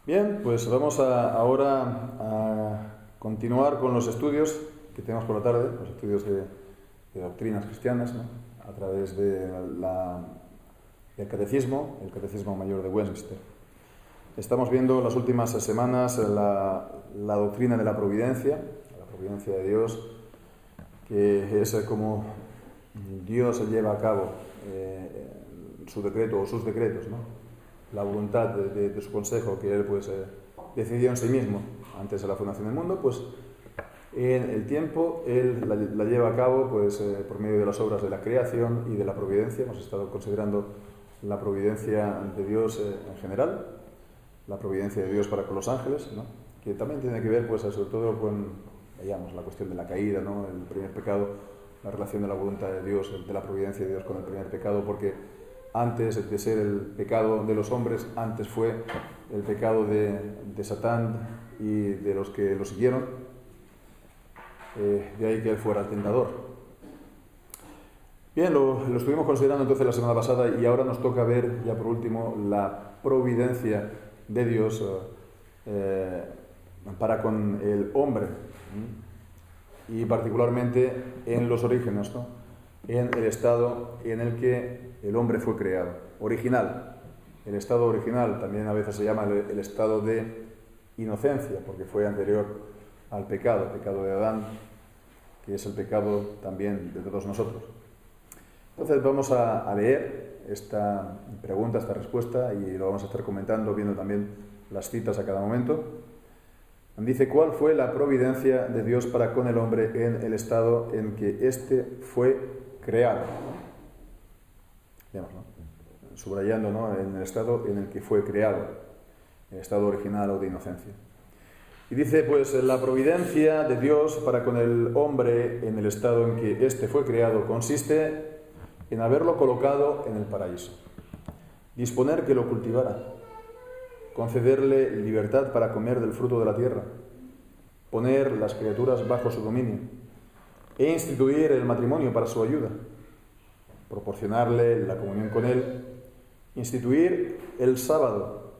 Bien, pues vamos ahora a continuar con los estudios que tenemos por la tarde, los estudios de doctrinas cristianas, ¿no? A través del el Catecismo Mayor de Westminster. Estamos viendo las últimas semanas la doctrina de la providencia de Dios, que es como Dios lleva a cabo su decreto o sus decretos, ¿no? La voluntad de su consejo que Él decidió en sí mismo antes de la fundación del mundo, pues en el tiempo Él la lleva a cabo por medio de las obras de la creación y de la providencia. Hemos estado considerando la providencia de Dios en general, la providencia de Dios para con los ángeles, ¿no? Que también tiene que ver sobre todo con, digamos, la cuestión de la caída, ¿no? El primer pecado, la relación de la voluntad de Dios, de la providencia de Dios con el primer pecado, porque antes de ser el pecado de los hombres, antes fue el pecado de Satán y de los que lo siguieron. De ahí que él fuera el tentador. Bien, lo estuvimos considerando entonces la semana pasada y ahora nos toca ver ya por último la providencia de Dios para con el hombre, y particularmente en los orígenes, ¿no? En el estado en el que el hombre fue creado, original. El estado original también a veces se llama el estado de inocencia, porque fue anterior al pecado, el pecado de Adán, que es el pecado también de todos nosotros. Entonces vamos a leer esta pregunta, esta respuesta, y lo vamos a estar comentando, viendo también las citas a cada momento. Dice: ¿cuál fue la providencia de Dios para con el hombre en el estado en que éste fue creado? Digamos, ¿no? Subrayando, ¿no? En el estado en el que fue creado, el estado original o de inocencia. Y dice, pues, la providencia de Dios para con el hombre en el estado en que éste fue creado consiste en haberlo colocado en el paraíso, disponer que lo cultivara, concederle libertad para comer del fruto de la tierra, poner las criaturas bajo su dominio e instituir el matrimonio para su ayuda, proporcionarle la comunión con él, instituir el sábado,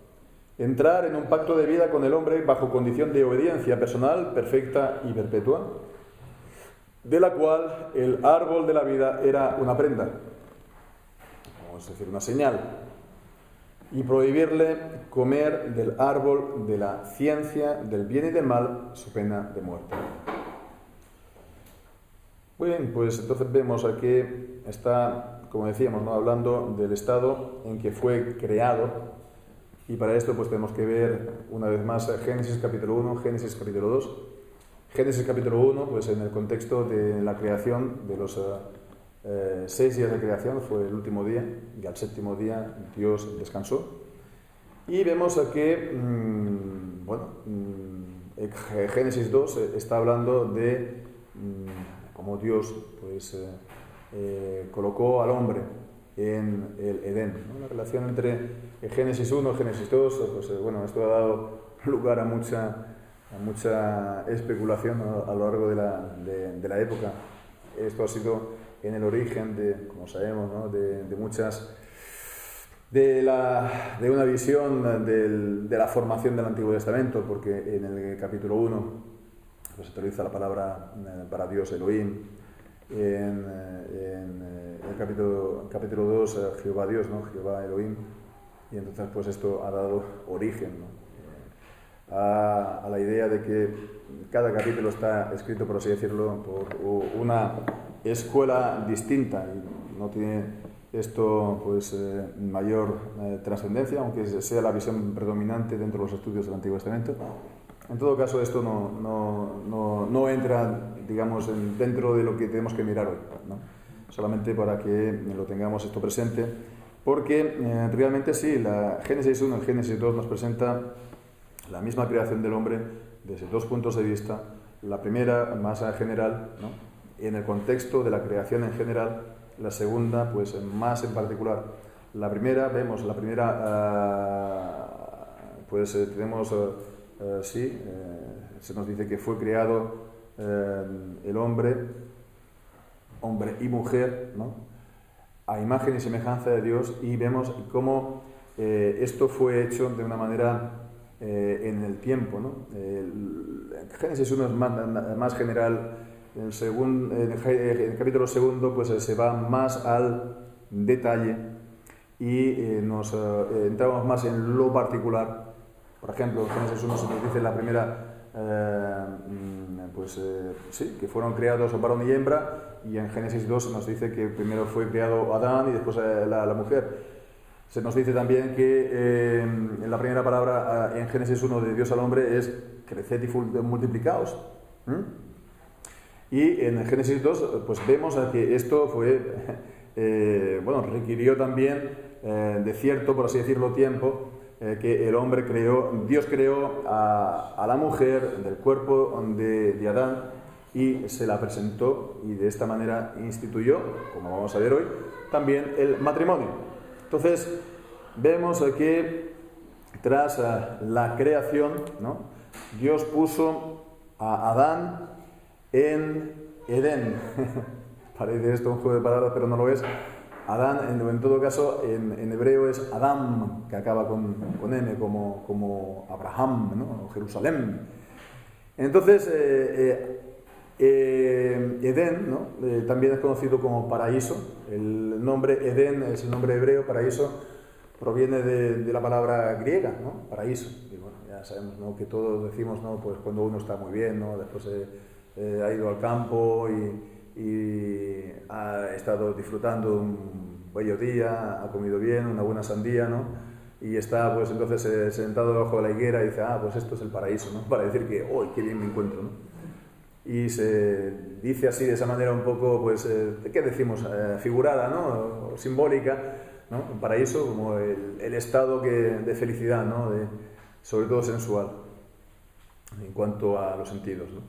entrar en un pacto de vida con el hombre bajo condición de obediencia personal, perfecta y perpetua, de la cual el árbol de la vida era una prenda, es decir, una señal, y prohibirle comer del árbol de la ciencia del bien y del mal, su pena de muerte. Muy bien, pues entonces vemos aquí está, como decíamos, ¿no? Hablando del estado en que fue creado. Y para esto pues tenemos que ver una vez más Génesis capítulo 1, Génesis capítulo 2. Génesis capítulo 1, pues en el contexto de la creación, de los 6 días de creación, fue el último día, y al séptimo día Dios descansó. Y vemos que, Génesis 2 está hablando de cómo Dios colocó al hombre en el Edén, ¿no? La relación entre Génesis 1 y Génesis 2, esto ha dado lugar a mucha especulación, ¿no? A lo largo de la época. Esto ha sido en el origen como sabemos, ¿no? de muchas de una visión de la formación del Antiguo Testamento, porque en el capítulo 1 se utiliza la palabra para Dios Elohim. En el capítulo 2, Jehová Dios, ¿no? Jehová Elohim. Y entonces pues esto ha dado origen, ¿no? a la idea de que cada capítulo está escrito, por así decirlo, por una escuela distinta, y no tiene esto mayor trascendencia, aunque sea la visión predominante dentro de los estudios del Antiguo Testamento. En todo caso, esto no entra, digamos, dentro de lo que tenemos que mirar hoy, ¿no? Solamente para que lo tengamos esto presente, porque realmente sí, la Génesis 1 y Génesis 2 nos presenta la misma creación del hombre desde dos puntos de vista. La primera, más general, ¿no? En el contexto de la creación en general; la segunda, pues más en particular. Tenemos se nos dice que fue creado el hombre y mujer, ¿no? A imagen y semejanza de Dios, y vemos cómo esto fue hecho de una manera en el tiempo, ¿no? Génesis 1 es más general, en el capítulo 2 pues se va más al detalle y nos entramos más en lo particular. Por ejemplo, en Génesis 1 se nos dice la primera, sí, que fueron creados varón y hembra, y en Génesis 2 se nos dice que primero fue creado Adán y después la mujer. Se nos dice también que en la primera palabra en Génesis 1 de Dios al hombre es creced y multiplicaos. Y en Génesis 2 pues vemos que esto fue, requirió también de cierto, por así decirlo, tiempo, que el hombre Dios creó a la mujer del cuerpo de Adán y se la presentó y de esta manera instituyó, como vamos a ver hoy, también el matrimonio. Entonces, vemos que tras la creación, ¿no?, Dios puso a Adán en Edén. Parece esto un juego de palabras, pero no lo es. Adán, en todo caso, en hebreo es Adam, que acaba con M, como Abraham, ¿no?, o Jerusalén. Entonces, Edén, ¿no?, también es conocido como paraíso. El nombre Edén es el nombre hebreo, paraíso proviene de la palabra griega, ¿no?, paraíso. Y bueno, ya sabemos, ¿no?, que todos decimos, ¿no?, pues cuando uno está muy bien, ¿no?, después ha ido al campo y ha estado disfrutando un bello día, ha comido bien, una buena sandía, ¿no?, y está pues entonces sentado debajo de la higuera y dice, pues esto es el paraíso, ¿no?, para decir que, ¡uy, qué bien me encuentro!, ¿no? Y se dice así, de esa manera un poco, pues, ¿qué decimos? Figurada, ¿no?, o simbólica, ¿no? Un paraíso como el estado de felicidad, ¿no?, sobre todo sensual, en cuanto a los sentidos, ¿no?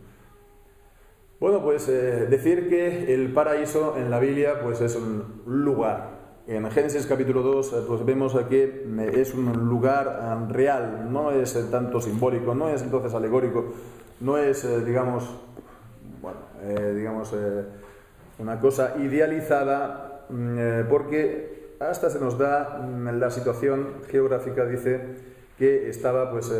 Bueno, pues decir que el paraíso en la Biblia pues es un lugar. En Génesis capítulo 2 pues vemos que es un lugar real, no es tanto simbólico, no es entonces alegórico, no es, una cosa idealizada, porque hasta se nos da la situación geográfica, dice que estaba pues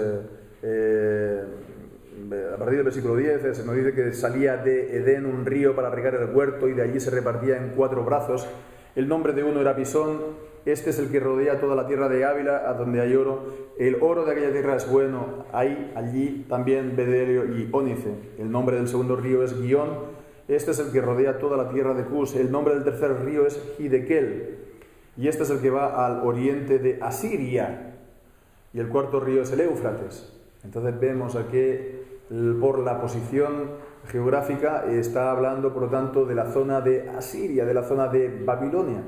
a partir del versículo 10 se nos dice que salía de Edén un río para regar el huerto y de allí se repartía en 4 brazos. El nombre de uno era Pisón. Este es el que rodea toda la tierra de Ávila, a donde hay oro. El oro de aquella tierra es bueno. Hay allí también bedelio y ónice. El nombre del segundo río es Guión. Este es el que rodea toda la tierra de Cus. El nombre del tercer río es Hidekel. Y este es el que va al oriente de Asiria. Y el cuarto río es el Éufrates. Entonces vemos aquí, por la posición geográfica, está hablando, por lo tanto, de la zona de Asiria, de la zona de Babilonia.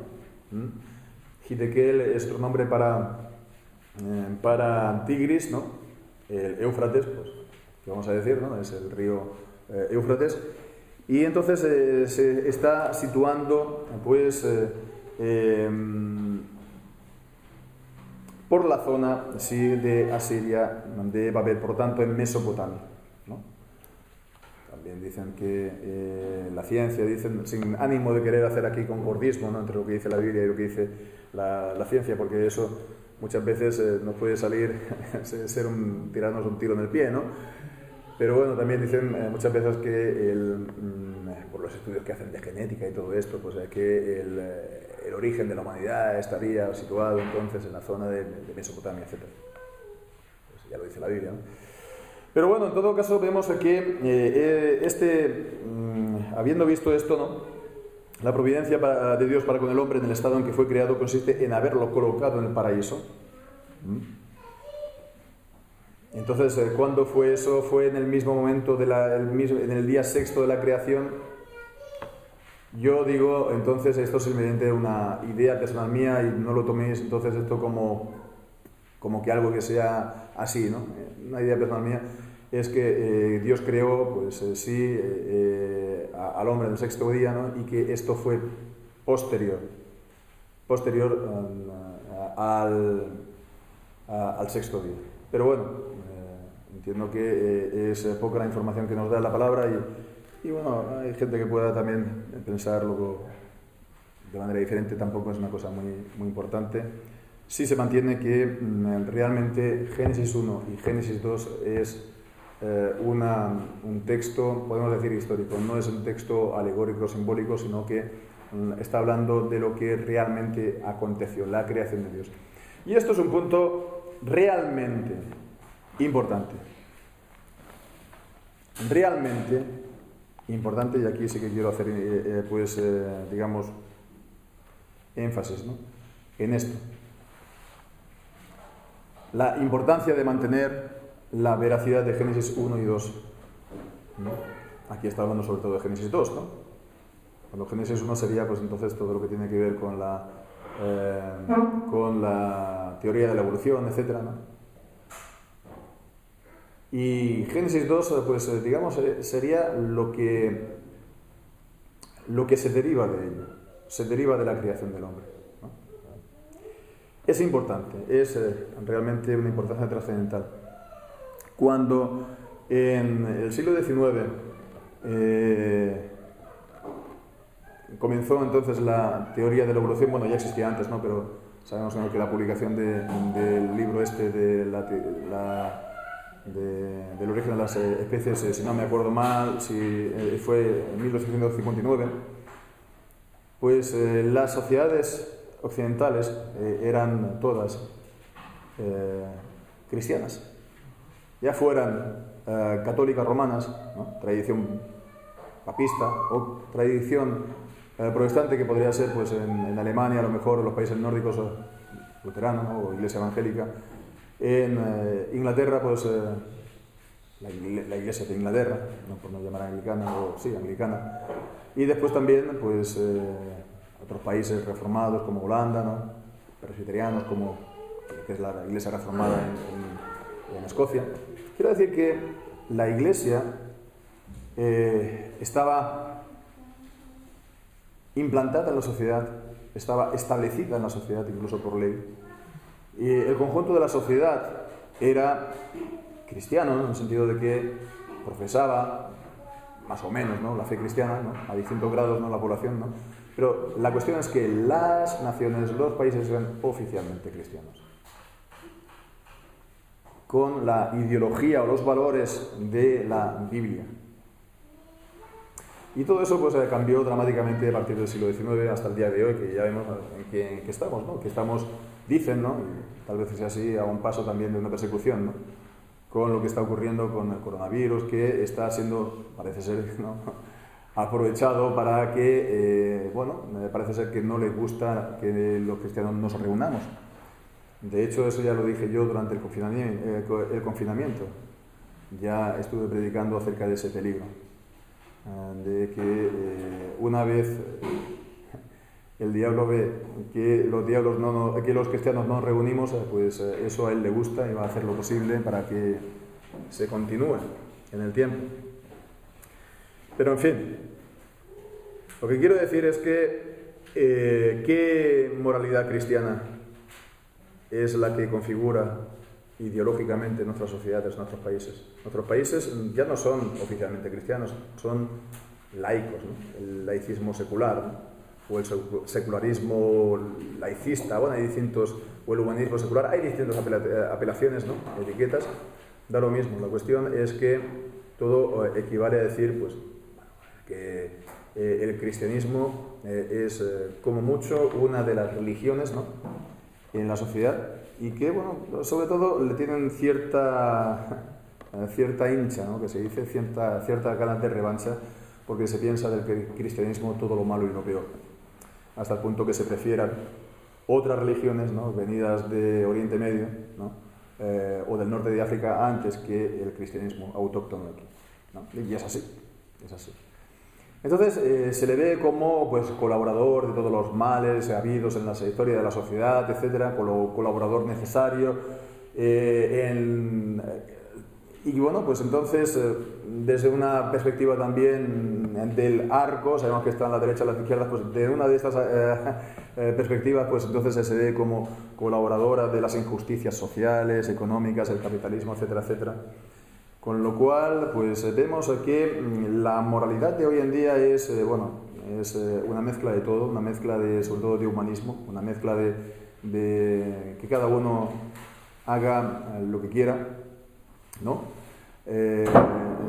Hidekel es otro nombre para Tigris, ¿no? El Éufrates, pues, ¿qué vamos a decir, no? Es el río Éufrates. Y entonces se está situando, pues, por la zona, sí, de Asiria, de Babel, por lo tanto, en Mesopotamia, ¿no? También dicen que la ciencia, dicen, sin ánimo de querer hacer aquí concordismo, ¿no?, entre lo que dice la Biblia y lo que dice la ciencia, porque eso muchas veces nos puede salir tirarnos un tiro en el pie, ¿no? Pero bueno, también dicen muchas veces que por los estudios que hacen de genética y todo esto, pues que el origen de la humanidad estaría situado entonces en la zona de Mesopotamia, etc. Pues ya lo dice la Biblia, ¿no? Pero bueno, en todo caso vemos que habiendo visto esto, ¿no?, la providencia de Dios para con el hombre en el estado en que fue creado consiste en haberlo colocado en el paraíso. Entonces, ¿cuándo fue eso? Fue en el mismo momento, en el día sexto de la creación. Yo digo, entonces, esto es simplemente una idea personal mía y no lo toméis entonces esto como que algo que sea así, ¿no? Una idea personal mía es que Dios creó, pues al hombre en el sexto día, ¿no?, y que esto fue posterior al sexto día. Pero bueno, entiendo que es poca la información que nos da la palabra y bueno, hay gente que pueda también pensarlo de manera diferente, tampoco es una cosa muy, muy importante. sí se mantiene que realmente Génesis 1 y Génesis 2 es un texto, podemos decir, histórico. No es un texto alegórico, simbólico, sino que está hablando de lo que realmente aconteció, la creación de Dios. Y esto es un punto realmente importante. Realmente importante, y aquí sí que quiero hacer, digamos, énfasis, ¿no?, en esto. La importancia de mantener la veracidad de Génesis 1 y 2. ¿No? Aquí está hablando sobre todo de Génesis 2, ¿no? Cuando Génesis 1 sería, pues entonces, todo lo que tiene que ver con la teoría de la evolución, etcétera, ¿no? Y Génesis 2, pues digamos, sería lo que se deriva de ello, se deriva de la creación del hombre, ¿no? Es importante, es realmente una importancia trascendental. Cuando en el siglo XIX comenzó entonces la teoría de la evolución, bueno, ya existía antes, ¿no?, pero sabemos que la publicación del libro este del origen de las especies, si no me acuerdo mal, si fue en 1859, pues las sociedades occidentales eran todas cristianas, ya fueran católicas romanas, ¿no?, tradición papista, o tradición protestante, que podría ser pues en Alemania, a lo mejor en los países nórdicos, luterano, ¿no?, o iglesia evangélica. En Inglaterra, pues la iglesia de Inglaterra, no por no llamar anglicana, o sí, anglicana. Y después también, pues otros países reformados como Holanda, ¿no?, presbiterianos, como que es la iglesia reformada en Escocia. Quiero decir que la iglesia estaba implantada en la sociedad, estaba establecida en la sociedad, incluso por ley. Y el conjunto de la sociedad era cristiano, ¿no?, en el sentido de que profesaba, más o menos, ¿no?, la fe cristiana, ¿no?, a distintos grados, ¿no?, la población, ¿no? Pero la cuestión es que las naciones, los países eran oficialmente cristianos, con la ideología o los valores de la Biblia. Y todo eso pues cambió dramáticamente a partir del siglo XIX hasta el día de hoy, que ya vemos en que estamos, ¿no?, que estamos, dicen, ¿no?, y tal vez sea así, a un paso también de una persecución, ¿no?, con lo que está ocurriendo con el coronavirus, que está siendo, parece ser, ¿no?, aprovechado para que, parece ser que no les gusta que los cristianos nos reunamos. De hecho, eso ya lo dije yo durante el confinamiento. Ya estuve predicando acerca de ese peligro, de que una vez el diablo ve que los cristianos no nos reunimos, pues eso a él le gusta y va a hacer lo posible para que se continúe en el tiempo. Pero en fin, lo que quiero decir es que ¿qué moralidad cristiana es la que configura ideológicamente nuestras sociedades, nuestros países? Nuestros países ya no son oficialmente cristianos, son laicos, ¿no?, el laicismo secular, ¿no?, o el secularismo laicista, bueno, hay distintos, o el humanismo secular, hay distintas apelaciones, ¿no?, etiquetas, da lo mismo. La cuestión es que todo equivale a decir, pues, que el cristianismo es como mucho una de las religiones, ¿no?, en la sociedad, y que, bueno, sobre todo le tienen cierta hincha, ¿no?, que se dice, cierta ganas de revancha, porque se piensa del cristianismo todo lo malo y lo peor, hasta el punto que se prefieran otras religiones, ¿no?, venidas de Oriente Medio, ¿no?, o del norte de África, antes que el cristianismo autóctono aquí, ¿no? Y es así, es así. Entonces se le ve como, pues, colaborador de todos los males habidos en la historia de la sociedad, etcétera, colaborador necesario. Y bueno, pues entonces, desde una perspectiva también del arco, sabemos que está a la derecha y a la izquierda, pues de una de estas perspectivas, pues entonces se ve como colaboradora de las injusticias sociales, económicas, el capitalismo, etcétera, etcétera. Con lo cual, pues vemos que la moralidad de hoy en día es una mezcla de todo, una mezcla sobre todo de humanismo, una mezcla de de que cada uno haga lo que quiera, ¿no?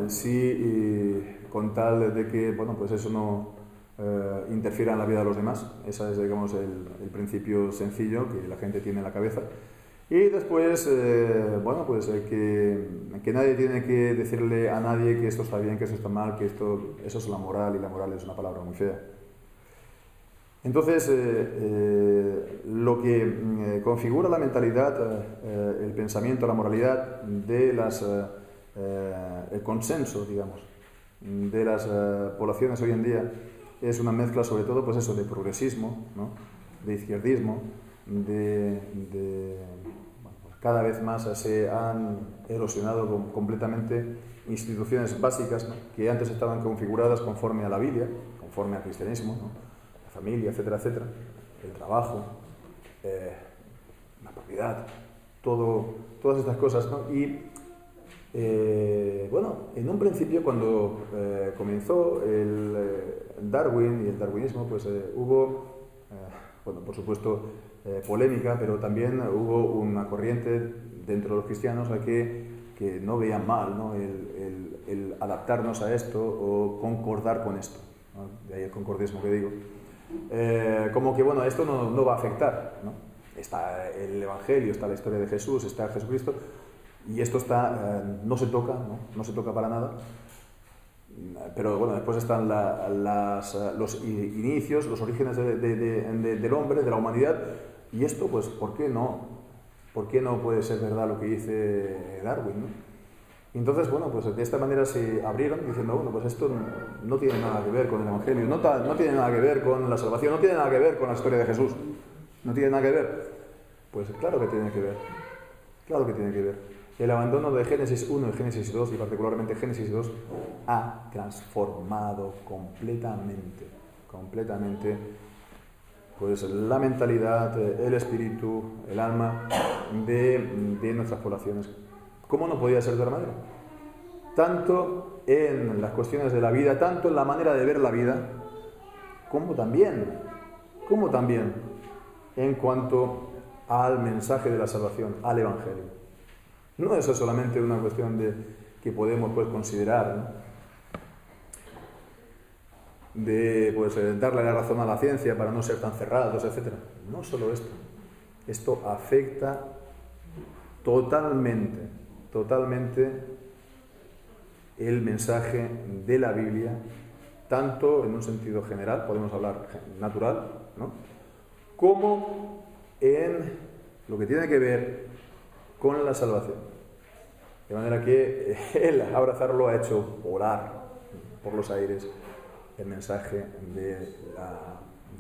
Sí, con tal de que, bueno, pues eso no interfiera en la vida de los demás. Ese es, digamos, el principio sencillo que la gente tiene en la cabeza. Y después, bueno, pues que nadie tiene que decirle a nadie que esto está bien, que esto está mal, que eso es la moral, y la moral es una palabra muy fea. Entonces, lo que configura la mentalidad, el pensamiento, la moralidad de el consenso, digamos, de las poblaciones hoy en día, es una mezcla sobre todo, pues eso, de progresismo, ¿no? De izquierdismo, bueno, pues cada vez más se han erosionado completamente instituciones básicas, ¿no? Que antes estaban configuradas conforme a la Biblia, conforme al cristianismo, ¿no? La familia, etcétera, etcétera, el trabajo, la propiedad, todas estas cosas, ¿no? Y bueno, en un principio, cuando comenzó el Darwin y el darwinismo, pues hubo, bueno, por supuesto, polémica, pero también hubo una corriente dentro de los cristianos a que no veían mal, ¿no? el adaptarnos a esto o concordar con esto, ¿no? De ahí el concordismo que digo. Como que, bueno, esto no va a afectar, ¿no? Está el Evangelio, está la historia de Jesús, está Jesucristo, y esto está, no se toca, ¿no? No se toca para nada. Pero bueno, después están los inicios, los orígenes del hombre, de la humanidad, y esto, pues, ¿por qué no? ¿Por qué no puede ser verdad lo que dice Darwin, ¿no? Y entonces, bueno, pues de esta manera se abrieron diciendo, bueno, pues esto no tiene nada que ver con el Evangelio, no tiene nada que ver con la salvación, no tiene nada que ver con la historia de Jesús, no tiene nada que ver. Pues claro que tiene que ver, claro que tiene que ver. El abandono de Génesis 1 y Génesis 2, y particularmente Génesis 2, ha transformado completamente, pues la mentalidad, el espíritu, el alma de nuestras poblaciones. ¿Cómo no podía ser de otra manera? Tanto en las cuestiones de la vida, tanto en la manera de ver la vida, como también en cuanto al mensaje de la salvación, al Evangelio. No es solamente una cuestión que podemos, pues, considerar, ¿no? De, pues, darle la razón a la ciencia para no ser tan cerrados, etc. No solo esto. Esto afecta totalmente el mensaje de la Biblia, tanto en un sentido general, podemos hablar natural, ¿no? Como en lo que tiene que ver con la salvación. De manera que el abrazarlo ha hecho volar por los aires el mensaje de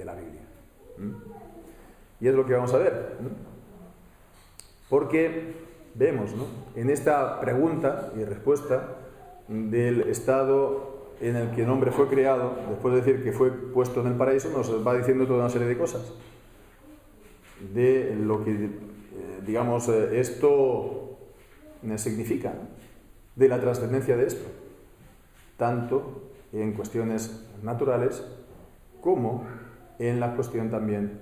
la Biblia. Y es lo que vamos a ver. Porque vemos, ¿no?, en esta pregunta y respuesta del estado en el que el hombre fue creado, después de decir que fue puesto en el paraíso, nos va diciendo toda una serie de cosas. De lo que, digamos, esto significa, ¿no?, de la trascendencia de esto, tanto en cuestiones naturales como en la cuestión también,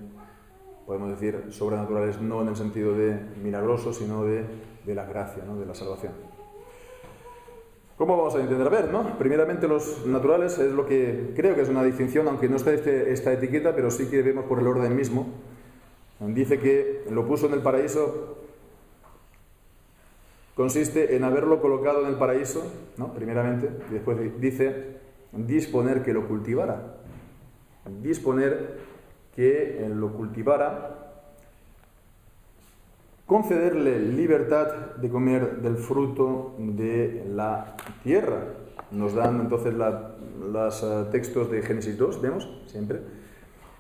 podemos decir, sobrenaturales, no en el sentido de milagroso, sino de la gracia, ¿no?, de la salvación. ¿Cómo vamos a intentar ver, no? Primeramente, los naturales es lo que creo que es una distinción, aunque no está esta etiqueta, pero sí que vemos por el orden mismo. Dice que lo puso en el paraíso, consiste en haberlo colocado en el paraíso, ¿no?, primeramente, y después dice disponer que lo cultivara. Disponer que lo cultivara, concederle libertad de comer del fruto de la tierra. Nos dan entonces los textos de Génesis 2, vemos siempre.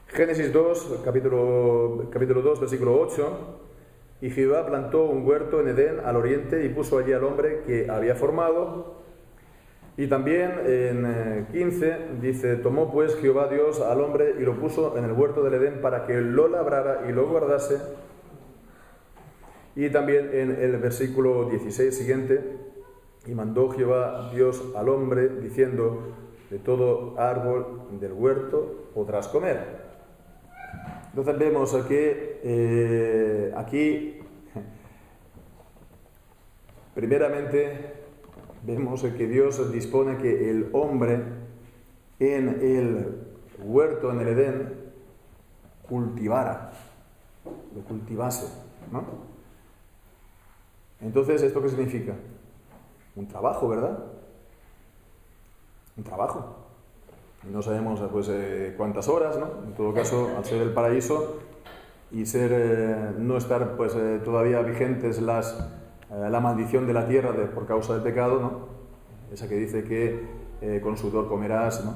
Génesis 2, capítulo 2, versículo 8. Y Jehová plantó un huerto en Edén al oriente y puso allí al hombre que había formado. Y también en 15 dice, tomó pues Jehová Dios al hombre y lo puso en el huerto del Edén para que lo labrara y lo guardase. Y también en el versículo 16 siguiente, y mandó Jehová Dios al hombre diciendo, de todo árbol del huerto podrás comer. Entonces vemos que aquí, primeramente, vemos que Dios dispone que el hombre en el huerto, en el Edén, cultivara, lo cultivase, ¿no? Entonces, ¿esto qué significa? Un trabajo, ¿verdad? Un trabajo. No sabemos pues, cuántas horas, ¿no? En todo caso, al ser el paraíso y no estar pues, todavía vigentes la maldición de la tierra por causa del pecado, ¿no? Esa que dice que con sudor comerás, ¿no?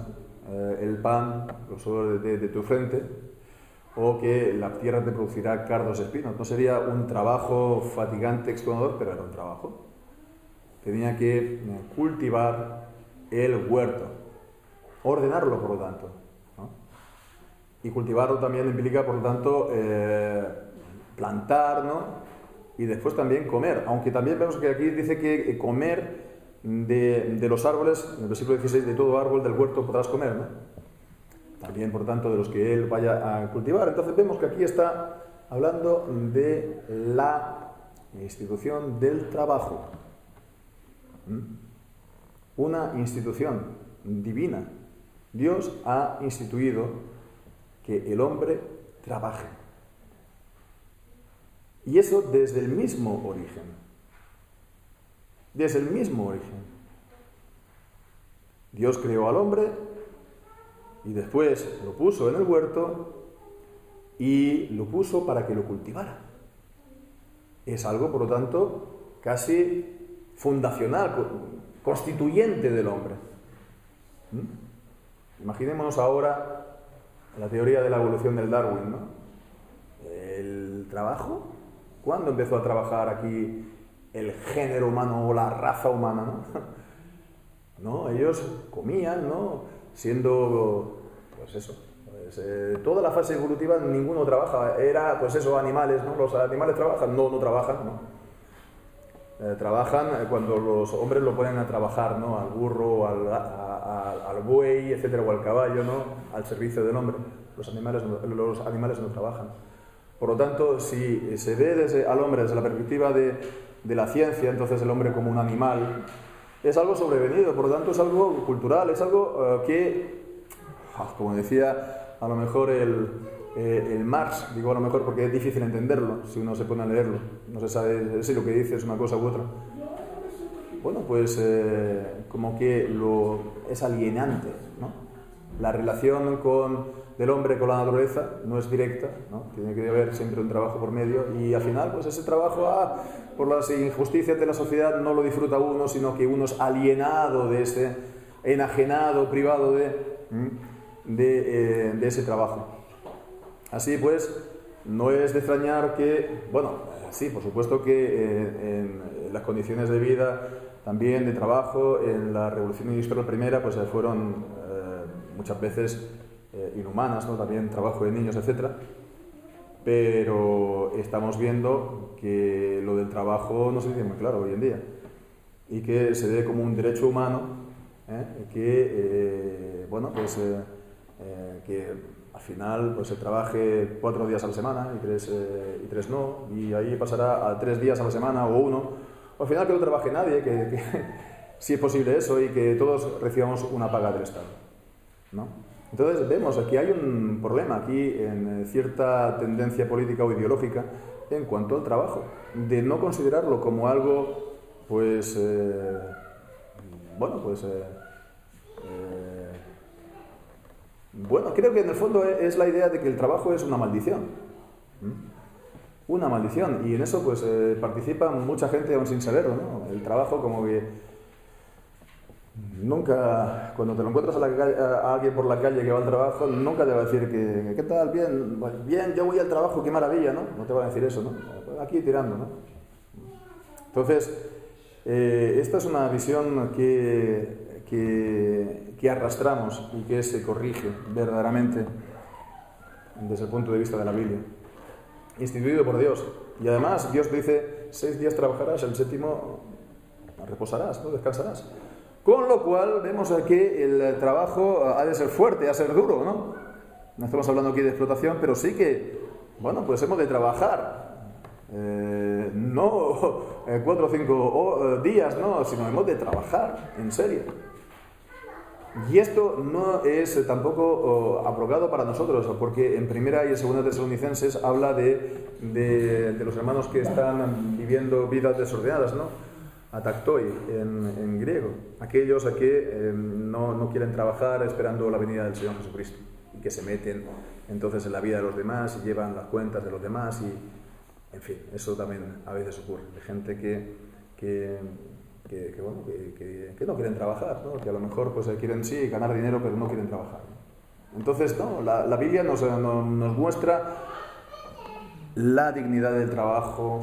El pan, los sudor de tu frente, o que la tierra te producirá cardos espinos. No sería un trabajo fatigante, extenuador, pero era un trabajo. Tenía que cultivar el huerto. Ordenarlo, por lo tanto, ¿no? Y cultivarlo también implica, por lo tanto, plantar, ¿no? Y después también comer. Aunque también vemos que aquí dice que comer de los árboles, en el versículo 16, de todo árbol del huerto podrás comer, ¿no? También, por tanto, de los que él vaya a cultivar. Entonces vemos que aquí está hablando de la institución del trabajo. Una institución divina. Dios ha instituido que el hombre trabaje. Y eso desde el mismo origen. Desde el mismo origen. Dios creó al hombre y después lo puso en el huerto y lo puso para que lo cultivara. Es algo, por lo tanto, casi fundacional, constituyente del hombre. Imaginémonos ahora la teoría de la evolución del Darwin, ¿no? El trabajo. ¿Cuándo empezó a trabajar aquí el género humano o la raza humana, ¿no? ¿No? Ellos comían, ¿no? Siendo, pues eso, pues, toda la fase evolutiva ninguno trabaja. Era, pues eso, animales, ¿no? Los animales trabajan, no trabajan, ¿no? Trabajan cuando los hombres lo ponen a trabajar, ¿no? Al burro, al buey, etcétera, o al caballo, ¿no? Al servicio del hombre. Los animales no trabajan. Por lo tanto, si se ve al hombre desde la perspectiva de la ciencia, entonces el hombre como un animal es algo sobrevenido, por lo tanto es algo cultural, es algo que, como decía a lo mejor el Marx, digo a lo mejor porque es difícil entenderlo si uno se pone a leerlo, no se sabe si lo que dice es una cosa u otra. Bueno, pues como que es alienante, ¿no? La relación del hombre con la naturaleza no es directa, ¿no? Tiene que haber siempre un trabajo por medio y al final pues ese trabajo por las injusticias de la sociedad no lo disfruta uno, sino que uno es alienado enajenado, privado de ese trabajo. Así pues, no es de extrañar que, bueno, sí, por supuesto que en las condiciones de vida, también de trabajo, en la Revolución Industrial primera, pues fueron muchas veces inhumanas, ¿no? También trabajo de niños, etc. Pero estamos viendo que lo del trabajo no se dice muy claro hoy en día y que se ve como un derecho humano, bueno, pues que al final pues se trabaje 4 días a la semana y tres no, y ahí pasará a 3 días a la semana o 1, o al final que no trabaje nadie, que si es posible eso, y que todos recibamos una paga del Estado, ¿no? Entonces vemos aquí hay un problema aquí en cierta tendencia política o ideológica en cuanto al trabajo, de no considerarlo como algo pues bueno, creo que en el fondo es la idea de que el trabajo es una maldición. Una maldición. Y en eso pues participa mucha gente aún sin saberlo, ¿no? El trabajo como que nunca, cuando te lo encuentras a alguien por la calle que va al trabajo, nunca te va a decir que ¿qué tal? Bien, bien, yo voy al trabajo, qué maravilla, ¿no? No te va a decir eso, ¿no? Aquí tirando, ¿no? Entonces, esta es una visión que arrastramos y que se corrige verdaderamente desde el punto de vista de la Biblia. Instituido por Dios. Y además Dios dice, 6 días trabajarás, el 7º reposarás, ¿no? Descansarás. Con lo cual vemos aquí el trabajo ha de ser fuerte, ha de ser duro, ¿no? No estamos hablando aquí de explotación, pero sí que, bueno, pues hemos de trabajar. No 4 o 5 días, no, sino hemos de trabajar, en serio. Y esto no es tampoco abrogado para nosotros, porque en Primera y en Segunda Tesalonicenses habla de los hermanos que están viviendo vidas desordenadas, ¿no? Ataktoi en griego. Aquellos a que no quieren trabajar esperando la venida del Señor Jesucristo y que se meten entonces en la vida de los demás y llevan las cuentas de los demás y, en fin, eso también a veces ocurre. Hay gente que no quieren trabajar, ¿no? Que a lo mejor pues quieren sí ganar dinero pero no quieren trabajar, ¿no? Entonces, no, la Biblia nos muestra la dignidad del trabajo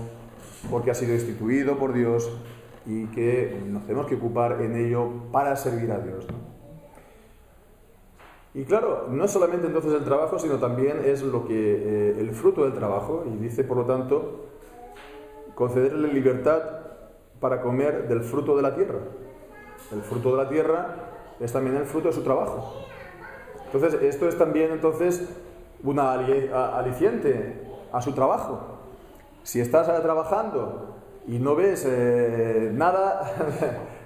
porque ha sido instituido por Dios y que nos tenemos que ocupar en ello para servir a Dios, ¿no? Y claro, no es solamente entonces el trabajo, sino también es lo que el fruto del trabajo, y dice por lo tanto concederle libertad para comer del fruto de la tierra. El fruto de la tierra es también el fruto de su trabajo. Entonces, esto es también entonces una aliciente a su trabajo. Si estás trabajando y no ves nada,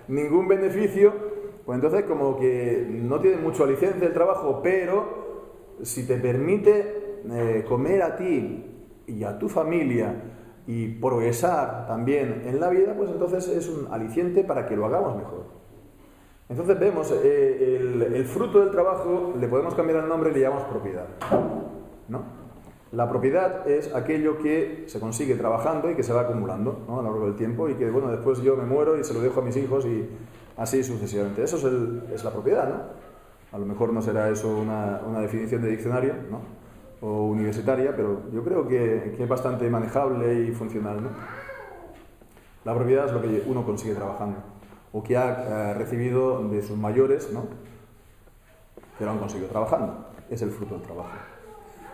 ningún beneficio, pues entonces como que no tiene mucho aliciente el trabajo, pero si te permite comer a ti y a tu familia y progresar también en la vida, pues entonces es un aliciente para que lo hagamos mejor. Entonces vemos, el fruto del trabajo le podemos cambiar el nombre y le llamamos propiedad, ¿no? La propiedad es aquello que se consigue trabajando y que se va acumulando, ¿no? A lo largo del tiempo y que, bueno, después yo me muero y se lo dejo a mis hijos y así sucesivamente. Eso es la propiedad, ¿no? A lo mejor no será eso una definición de diccionario, ¿no? O universitaria, pero yo creo que es bastante manejable y funcional, ¿no? La propiedad es lo que uno consigue trabajando o que ha recibido de sus mayores, ¿no? Que lo han conseguido trabajando. Es el fruto del trabajo.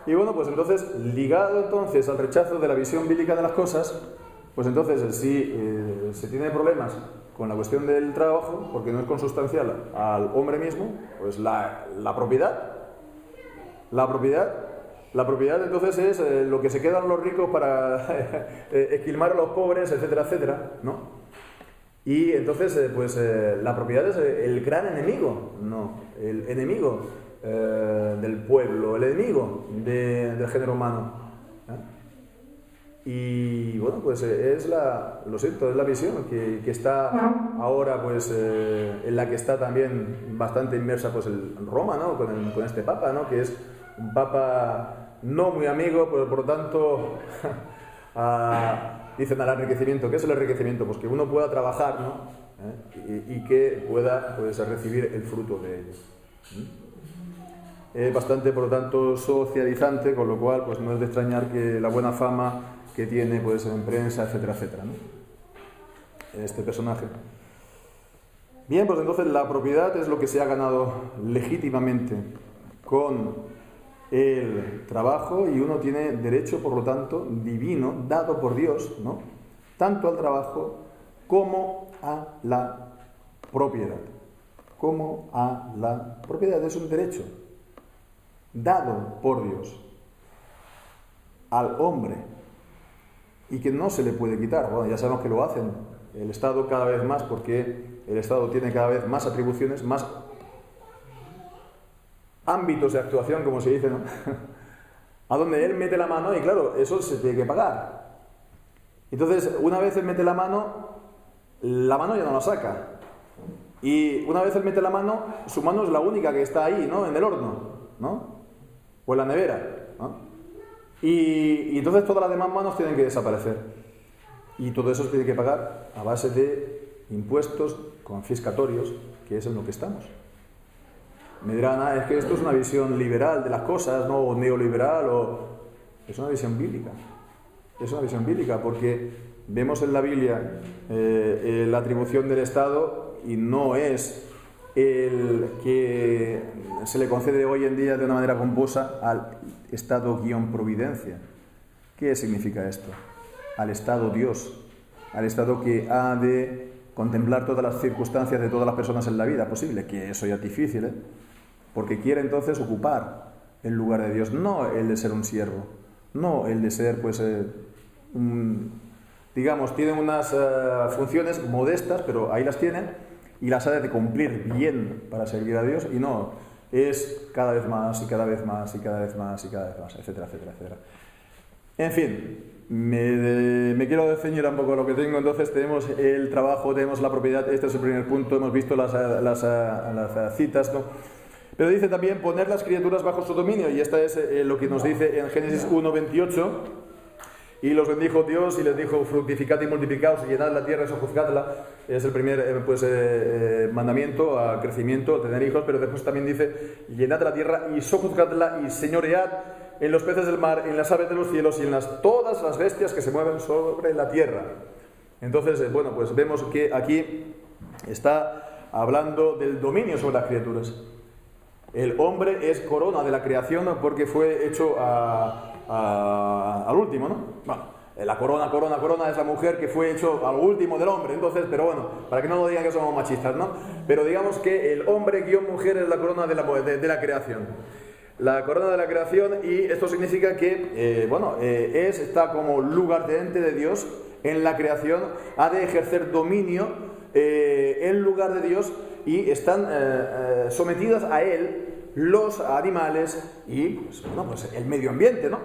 Y bueno, pues entonces, ligado entonces al rechazo de la visión bíblica de las cosas, pues entonces si se tiene problemas con la cuestión del trabajo, porque no es consustancial al hombre mismo, pues la propiedad. La propiedad entonces es lo que se quedan los ricos para esquilmar a los pobres, etcétera, etcétera, ¿no? Y entonces, la propiedad es el gran enemigo, ¿no? El enemigo del pueblo, el enemigo del género humano, ¿eh? Y bueno, pues es la visión que está ahora, pues en la que está también bastante inmersa pues Roma, ¿no? Con este papa, ¿no? Que es un papa no muy amigo, por lo tanto dicen al enriquecimiento. ¿Qué es el enriquecimiento? Pues que uno pueda trabajar, ¿no? Y que pueda pues recibir el fruto de ello. Es bastante, por lo tanto, socializante, con lo cual pues no es de extrañar que la buena fama que tiene pues en prensa, etcétera, etcétera, ¿no? Este personaje. Bien, pues entonces la propiedad es lo que se ha ganado legítimamente con el trabajo y uno tiene derecho, por lo tanto, divino, dado por Dios, ¿no? Tanto al trabajo como a la propiedad. Como a la propiedad. Es un derecho dado por Dios al hombre y que no se le puede quitar. Bueno, ya sabemos que lo hacen el Estado cada vez más, porque el Estado tiene cada vez más atribuciones, más ámbitos de actuación, como se dice, ¿no? A donde él mete la mano y claro, eso se tiene que pagar. Entonces, una vez él mete la mano ya no la saca. Y una vez él mete la mano, su mano es la única que está ahí, ¿no? En el horno, ¿no? O en la nevera, ¿no? Y entonces todas las demás manos tienen que desaparecer. Y todo eso se tiene que pagar a base de impuestos confiscatorios, que es en lo que estamos. Me dirán, es que esto es una visión liberal de las cosas, ¿no? O neoliberal, es una visión bíblica. Es una visión bíblica, porque vemos en la Biblia la atribución del Estado y no es el que se le concede hoy en día de una manera pomposa al Estado-providencia. ¿Qué significa esto? Al Estado Dios, al Estado que ha de contemplar todas las circunstancias de todas las personas en la vida posible, que eso ya es difícil, porque quiere entonces ocupar en lugar de Dios, no el de ser un siervo, no el de ser, pues, digamos, tienen unas funciones modestas, pero ahí las tienen y las ha de cumplir bien para servir a Dios, y no, es cada vez más y cada vez más y cada vez más y cada vez más, etcétera, etcétera, etcétera. En fin, me quiero ceñir un poco a lo que tengo. Entonces tenemos el trabajo, tenemos la propiedad, este es el primer punto, hemos visto las citas, ¿no? Pero dice también poner las criaturas bajo su dominio, y esta es lo que nos dice en Génesis 1:28. Y los bendijo Dios y les dijo: fructificad y multiplicaos, y llenad la tierra y sojuzgadla. Es el primer mandamiento a crecimiento, a tener hijos. Pero después también dice: llenad la tierra y sojuzgadla, y señoread en los peces del mar, en las aves de los cielos y en todas las bestias que se mueven sobre la tierra. Entonces, bueno, pues vemos que aquí está hablando del dominio sobre las criaturas. El hombre es corona de la creación porque fue hecho al último, ¿no? Bueno, la corona es la mujer que fue hecho al último del hombre. Entonces, pero bueno, para que no nos digan que somos machistas, ¿no? Pero digamos que el hombre guión mujer es la corona de la creación. La corona de la creación, y esto significa que, está como lugarteniente de Dios en la creación, ha de ejercer dominio en lugar de Dios, y están sometidas a él los animales y pues el medio ambiente, ¿no?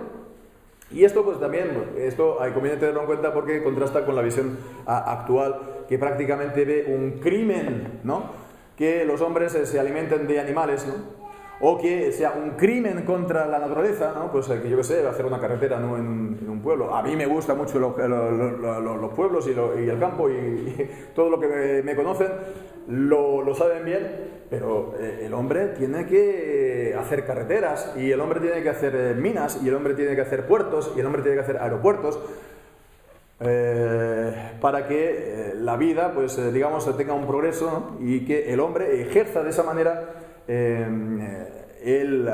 Y esto pues también, esto hay conviene tenerlo en cuenta porque contrasta con la visión actual, que prácticamente ve un crimen, ¿no? Que los hombres se alimenten de animales, ¿no? O que sea un crimen contra la naturaleza, ¿no? Pues que yo qué sé, hacer una carretera, ¿no? en un pueblo. A mí me gustan mucho los pueblos y el campo, y todo lo que me conocen lo saben bien, pero el hombre tiene que hacer carreteras, y el hombre tiene que hacer minas, y el hombre tiene que hacer puertos, y el hombre tiene que hacer aeropuertos, para que la vida, pues digamos, tenga un progreso, ¿no? Y que el hombre ejerza de esa manera el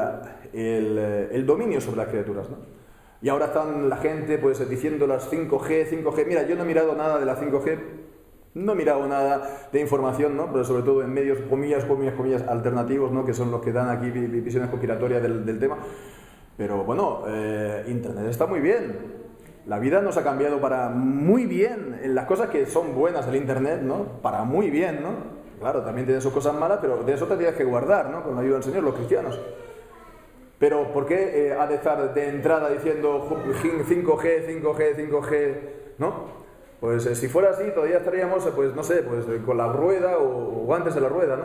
dominio sobre las criaturas, ¿no? Y ahora están la gente pues diciendo las 5G. Mira, yo no he mirado nada de la 5G, no he mirado nada de información, ¿no? Pero sobre todo en medios, comillas, alternativos, ¿no? Que son los que dan aquí visiones conspiratorias del tema. Pero bueno, Internet está muy bien. La vida nos ha cambiado para muy bien, en las cosas que son buenas del Internet, ¿no? Para muy bien, ¿no? Claro, también tiene sus cosas malas, pero de eso te tienes que guardar, ¿no? Con la ayuda del Señor, los cristianos. Pero ¿por qué ha de estar de entrada diciendo 5G, ¿no? Pues si fuera así, todavía estaríamos, pues no sé, pues con la rueda o antes de la rueda, ¿no?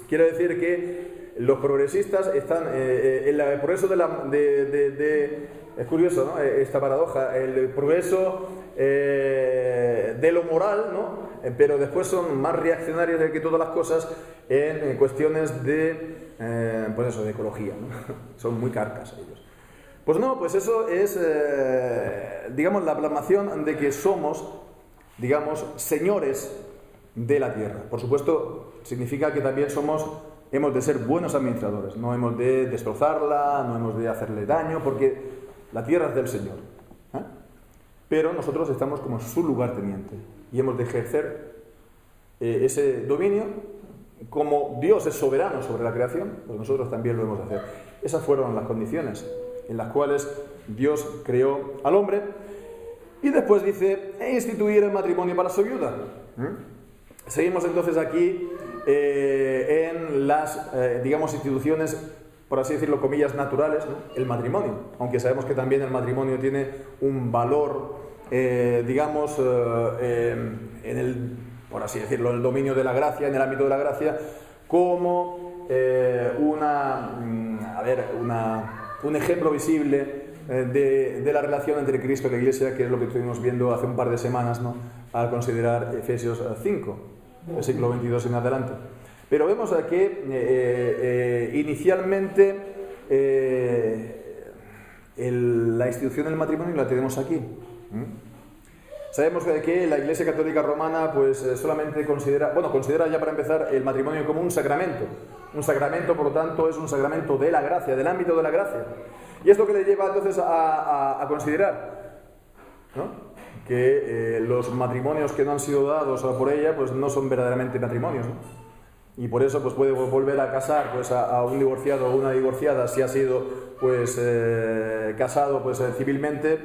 Quiero decir que los progresistas están en el progreso es curioso, ¿no? Esta paradoja, el progreso de lo moral, ¿no? Pero después son más reaccionarios que todas las cosas en cuestiones de ecología, ¿no? Son muy carcas ellos. Pues no, pues eso es, digamos, la plasmación de que somos, digamos, señores de la tierra. Por supuesto, significa que también hemos de ser buenos administradores, no hemos de destrozarla, no hemos de hacerle daño, porque la tierra es del Señor, ¿eh? Pero nosotros estamos como su lugarteniente y hemos de ejercer ese dominio. Como Dios es soberano sobre la creación, pues nosotros también lo hemos de hacer. Esas fueron las condiciones en las cuales Dios creó al hombre, y después dice: instituir el matrimonio para su ayuda. Seguimos entonces aquí en las, digamos, instituciones, por así decirlo, comillas, naturales, ¿no? El matrimonio, aunque sabemos que también el matrimonio tiene un valor, digamos, por así decirlo, el dominio de la gracia, en el ámbito de la gracia, como un ejemplo visible de la relación entre Cristo y la Iglesia, que es lo que estuvimos viendo hace un par de semanas, ¿no? Al considerar Efesios 5, del siglo XXII en adelante. Pero vemos que inicialmente la institución del matrimonio la tenemos aquí. Sabemos que la Iglesia Católica Romana pues solamente considera ya para empezar el matrimonio como un sacramento. Un sacramento, por lo tanto, es un sacramento de la gracia, del ámbito de la gracia. Y es lo que le lleva entonces a considerar, ¿no? Que los matrimonios que no han sido dados por ella pues no son verdaderamente matrimonios, ¿no? y por eso pues puede volver a casar pues a un divorciado o una divorciada si ha sido pues casado pues civilmente,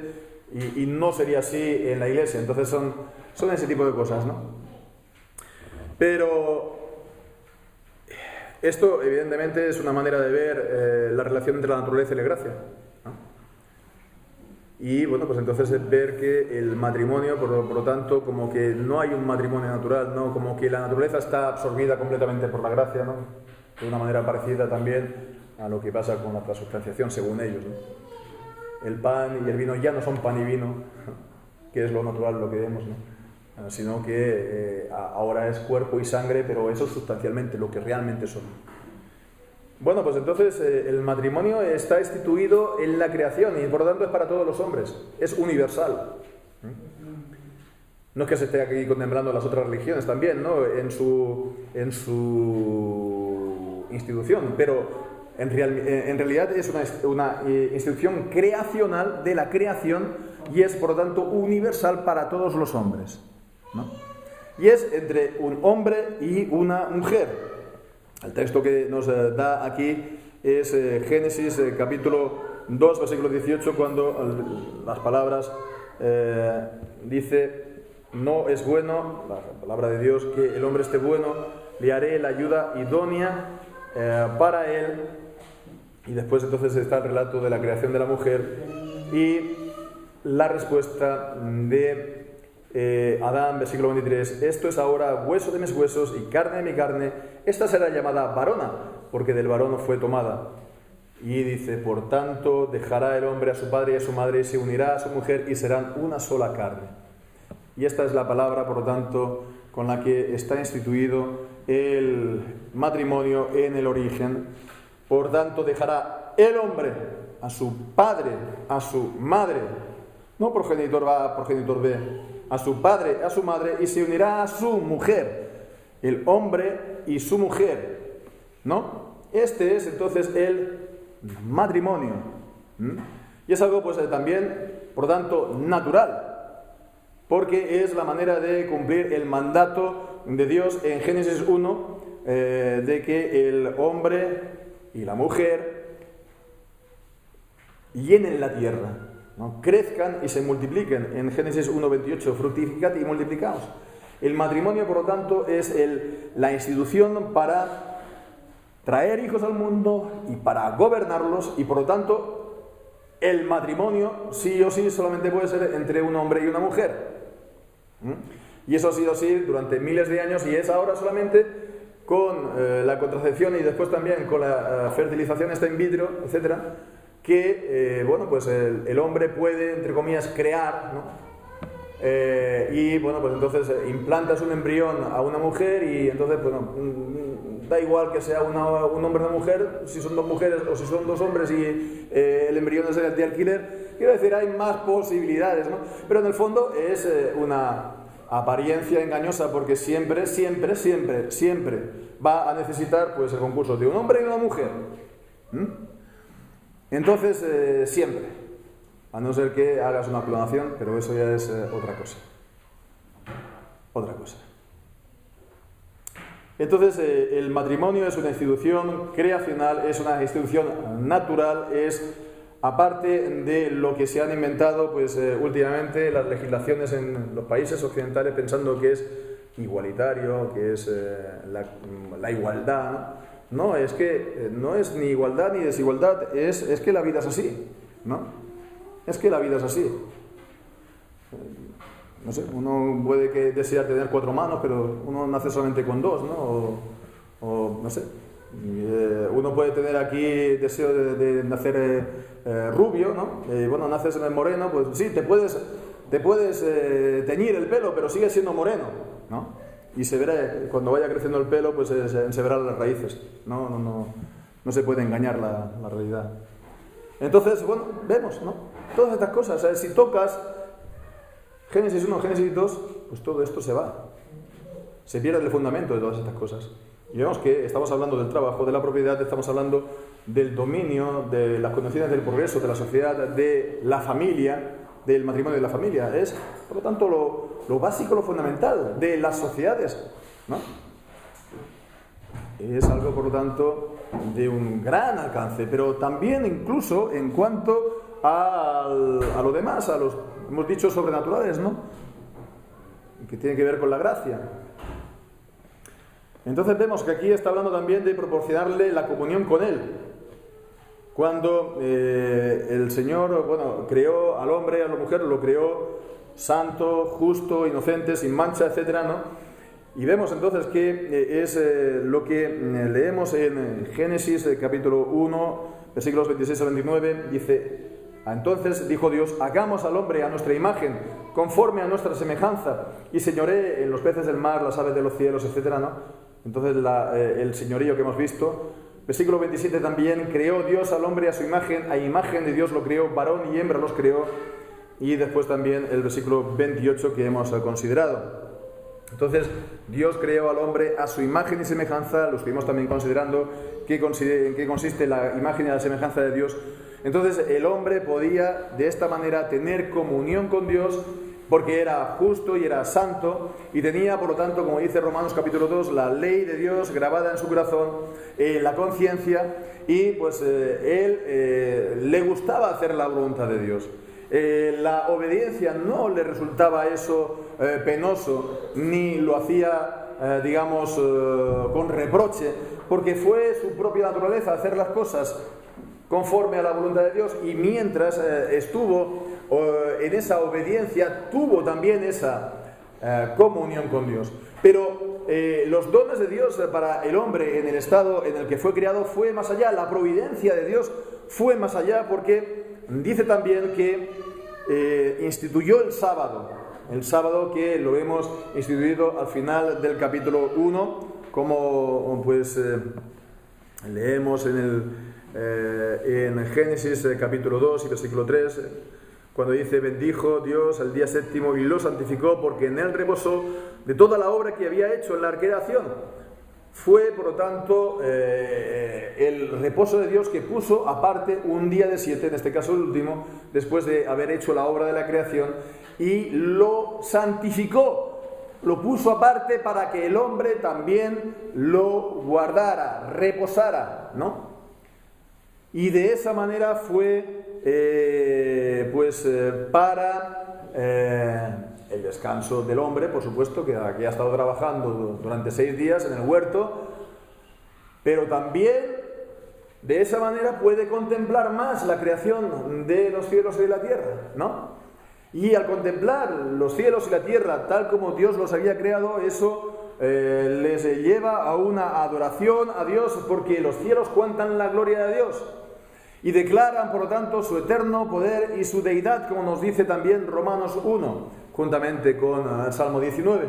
y no sería así en la Iglesia. Entonces son ese tipo de cosas, ¿no? Pero esto evidentemente es una manera de ver la relación entre la naturaleza y la gracia, ¿no? Y bueno, pues entonces es ver que el matrimonio, por lo tanto, como que no hay un matrimonio natural, ¿no? Como que la naturaleza está absorbida completamente por la gracia, ¿no? De una manera parecida también a lo que pasa con la transubstanciación, según ellos, ¿no? El pan y el vino ya no son pan y vino, que es lo natural, lo que vemos, ¿no? Sino que ahora es cuerpo y sangre, pero eso es sustancialmente lo que realmente son. Bueno, pues entonces el matrimonio está instituido en la creación y por lo tanto es para todos los hombres, es universal. No es que se esté aquí contemplando las otras religiones también, ¿no? En su institución, pero en realidad es una institución creacional de la creación y es por lo tanto universal para todos los hombres, ¿no? Y es entre un hombre y una mujer. El texto que nos da aquí es Génesis capítulo 2, versículo 18, cuando las palabras dice: no es bueno, la palabra de Dios, que el hombre esté bueno, le haré la ayuda idónea para él. Y después entonces está el relato de la creación de la mujer y la respuesta de Adán, versículo 23: esto es ahora hueso de mis huesos y carne de mi carne, esta será llamada varona, porque del varón fue tomada. Y dice: por tanto dejará el hombre a su padre y a su madre y se unirá a su mujer y serán una sola carne. Y esta es la palabra, por lo tanto, con la que está instituido el matrimonio en el origen. Por tanto dejará el hombre a su padre, a su madre, no progenitor A, progenitor B, a su padre, a su madre, y se unirá a su mujer, el hombre y su mujer, ¿no? Este es entonces el matrimonio. Y es algo pues también, por tanto, natural, porque es la manera de cumplir el mandato de Dios en Génesis 1, de que el hombre y la mujer llenen la tierra, ¿no? Crezcan y se multipliquen. En Génesis 1:28, fructificad y multiplicaos. El matrimonio, por lo tanto, es la institución para traer hijos al mundo y para gobernarlos, y por lo tanto el matrimonio sí o sí solamente puede ser entre un hombre y una mujer. Y eso ha sido así durante miles de años y es ahora solamente con la contracepción y después también con la fertilización esta in vitro, etcétera, que bueno, pues el hombre puede, entre comillas, crear, ¿no? Y bueno, pues entonces implantas un embrión a una mujer y entonces, bueno, da igual que sea un hombre o una mujer, si son dos mujeres o si son dos hombres y el embrión es de alquiler, quiero decir, hay más posibilidades, ¿no? Pero en el fondo es una apariencia engañosa, porque siempre va a necesitar pues el concurso de un hombre y una mujer. Entonces siempre, a no ser que hagas una clonación, pero eso ya es otra cosa. Entonces el matrimonio es una institución creacional, es una institución natural, es aparte de lo que se han inventado pues últimamente las legislaciones en los países occidentales pensando que es igualitario, que es la igualdad, ¿no? Es que no es ni igualdad ni desigualdad, es que la vida es así, ¿no? Es que la vida es así. No sé, uno puede que desear tener 4 manos, pero uno nace solamente con 2, ¿no? O no sé. Uno puede tener aquí deseo de nacer rubio, ¿no? Bueno, naces moreno, pues sí, te puedes teñir el pelo, pero sigue siendo moreno, ¿no? Y se verá, cuando vaya creciendo el pelo, pues se verán las raíces. No se puede engañar la realidad. Entonces, bueno, vemos, ¿no? Todas estas cosas, ¿sabes? Si tocas Génesis 1, Génesis 2, pues todo esto se va. Se pierde el fundamento de todas estas cosas. Y vemos que estamos hablando del trabajo, de la propiedad, estamos hablando del dominio, de las condiciones del progreso, de la sociedad, de la familia, del matrimonio de la familia. Es, por lo tanto, lo básico, lo fundamental de las sociedades, ¿no? Es algo, por lo tanto, de un gran alcance, pero también incluso en cuanto a lo demás, a los, hemos dicho, sobrenaturales, ¿no? Que tiene que ver con la gracia. Entonces vemos que aquí está hablando también de proporcionarle la comunión con Él. Cuando el Señor, creó al hombre, a la mujer, lo creó santo, justo, inocente, sin mancha, etcétera, ¿no? Y vemos entonces que es lo que leemos en Génesis, capítulo 1, versículos 26 a 29, dice: entonces dijo Dios: hagamos al hombre a nuestra imagen, conforme a nuestra semejanza, y señoree en los peces del mar, las aves de los cielos, etcétera, ¿no? Entonces el señorío que hemos visto. Versículo 27 también: creó Dios al hombre a su imagen, a imagen de Dios lo creó, varón y hembra los creó. Y después también el versículo 28 que hemos considerado. Entonces, Dios creó al hombre a su imagen y semejanza, lo estuvimos también considerando, en qué consiste la imagen y la semejanza de Dios. Entonces, el hombre podía de esta manera tener comunión con Dios, porque era justo y era santo, y tenía, por lo tanto, como dice Romanos capítulo 2, la ley de Dios grabada en su corazón, la conciencia, y pues él le gustaba hacer la voluntad de Dios. La obediencia no le resultaba eso penoso, ni lo hacía, con reproche, porque fue su propia naturaleza hacer las cosas conforme a la voluntad de Dios, y mientras estuvo en esa obediencia, tuvo también esa comunión con Dios. Pero los dones de Dios para el hombre en el estado en el que fue creado fue más allá. La providencia de Dios fue más allá, porque dice también que instituyó el sábado que lo hemos instituido al final del capítulo 1, como pues leemos en Génesis capítulo 2 y versículo 3, cuando dice: bendijo Dios el día séptimo y lo santificó, porque en él reposó de toda la obra que había hecho en la creación. Fue, por lo tanto, el reposo de Dios que puso aparte un día de 7, en este caso el último, después de haber hecho la obra de la creación, y lo santificó, lo puso aparte para que el hombre también lo guardara, reposara, ¿no? Y de esa manera fue, para el descanso del hombre, por supuesto, que ha estado trabajando durante 6 días en el huerto, pero también de esa manera puede contemplar más la creación de los cielos y de la tierra, ¿no? Y al contemplar los cielos y la tierra tal como Dios los había creado, eso les lleva a una adoración a Dios, porque los cielos cuentan la gloria de Dios y declaran, por lo tanto, su eterno poder y su deidad, como nos dice también Romanos 1, juntamente con el Salmo 19.